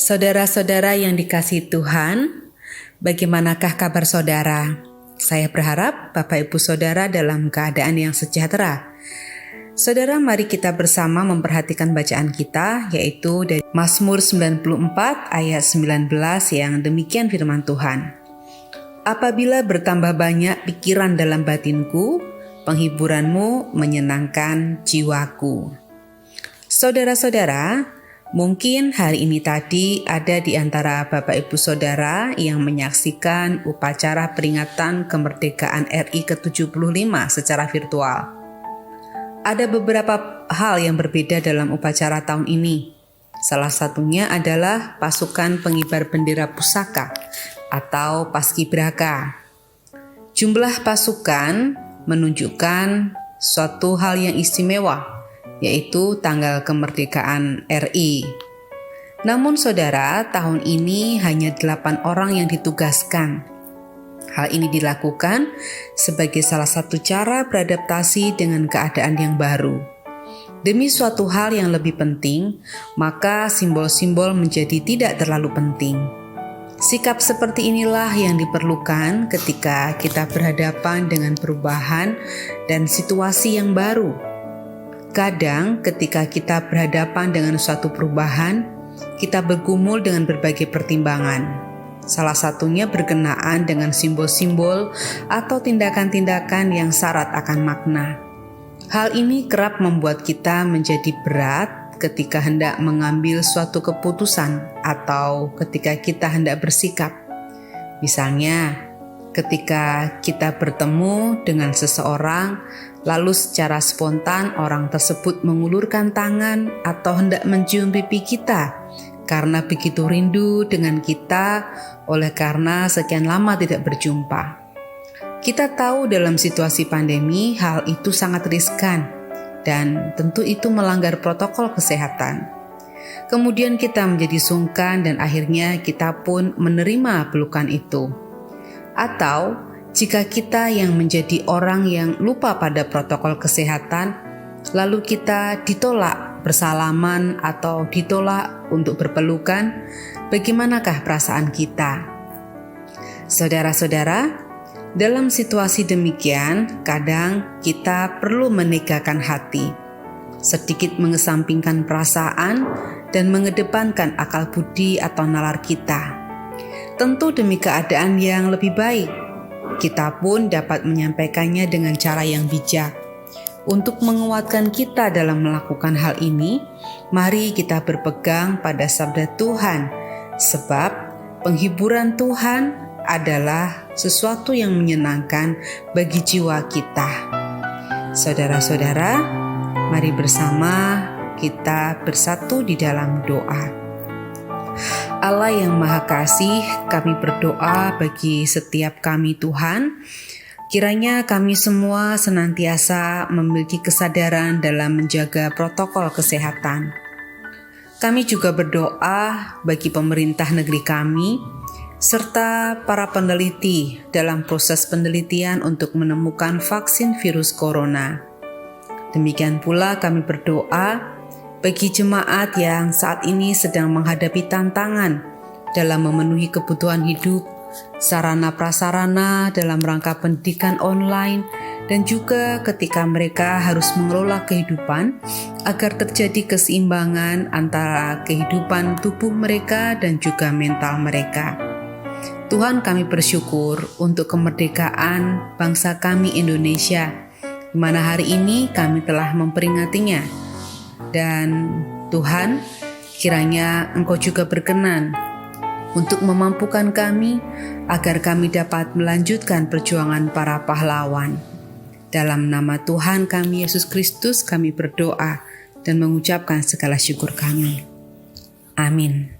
Saudara-saudara yang dikasihi Tuhan, bagaimanakah kabar saudara? Saya berharap Bapak Ibu Saudara dalam keadaan yang sejahtera. Saudara, mari kita bersama memperhatikan bacaan kita, yaitu dari Mazmur 94 ayat 19 yang demikian firman Tuhan. Apabila bertambah banyak pikiran dalam batinku, penghiburanmu menyenangkan jiwaku. Saudara-saudara, mungkin hari ini tadi ada di antara Bapak Ibu Saudara yang menyaksikan upacara peringatan kemerdekaan RI ke-75 secara virtual. Ada beberapa hal yang berbeda dalam upacara tahun ini. Salah satunya adalah pasukan pengibar bendera pusaka atau Paskibraka. Jumlah pasukan menunjukkan suatu hal yang istimewa, yaitu tanggal kemerdekaan RI. Namun saudara, tahun ini hanya 8 orang yang ditugaskan. Hal ini dilakukan sebagai salah satu cara beradaptasi dengan keadaan yang baru. Demi suatu hal yang lebih penting, maka simbol-simbol menjadi tidak terlalu penting. Sikap seperti inilah yang diperlukan ketika kita berhadapan dengan perubahan dan situasi yang baru. Kadang ketika kita berhadapan dengan suatu perubahan, kita bergumul dengan berbagai pertimbangan. Salah satunya berkenaan dengan simbol-simbol atau tindakan-tindakan yang syarat akan makna. Hal ini kerap membuat kita menjadi berat ketika hendak mengambil suatu keputusan atau ketika kita hendak bersikap. Misalnya, ketika kita bertemu dengan seseorang, lalu secara spontan orang tersebut mengulurkan tangan atau hendak mencium pipi kita karena begitu rindu dengan kita oleh karena sekian lama tidak berjumpa. Kita tahu dalam situasi pandemi hal itu sangat riskan dan tentu itu melanggar protokol kesehatan. Kemudian kita menjadi sungkan dan akhirnya kita pun menerima pelukan itu. Atau jika kita yang menjadi orang yang lupa pada protokol kesehatan, lalu kita ditolak bersalaman atau ditolak untuk berpelukan, bagaimanakah perasaan kita? Saudara-saudara, dalam situasi demikian, kadang kita perlu menegakkan hati, sedikit mengesampingkan perasaan dan mengedepankan akal budi atau nalar kita. Tentu demi keadaan yang lebih baik, kita pun dapat menyampaikannya dengan cara yang bijak. Untuk menguatkan kita dalam melakukan hal ini, mari kita berpegang pada sabda Tuhan, sebab penghiburan Tuhan adalah sesuatu yang menyenangkan bagi jiwa kita. Saudara-saudara, mari bersama kita bersatu di dalam doa. Allah yang Maha Kasih, kami berdoa bagi setiap kami Tuhan, kiranya kami semua senantiasa memiliki kesadaran dalam menjaga protokol kesehatan. Kami juga berdoa bagi pemerintah negeri kami, serta para peneliti dalam proses penelitian untuk menemukan vaksin virus corona. Demikian pula kami berdoa bagi jemaat yang saat ini sedang menghadapi tantangan dalam memenuhi kebutuhan hidup, sarana prasarana dalam rangka pendidikan online, dan juga ketika mereka harus mengelola kehidupan agar terjadi keseimbangan antara kehidupan tubuh mereka dan juga mental mereka. Tuhan, kami bersyukur untuk kemerdekaan bangsa kami Indonesia, di mana hari ini kami telah memperingatinya. Dan Tuhan, kiranya Engkau juga berkenan untuk memampukan kami agar kami dapat melanjutkan perjuangan para pahlawan. Dalam nama Tuhan kami Yesus Kristus kami berdoa dan mengucapkan segala syukur kami. Amin.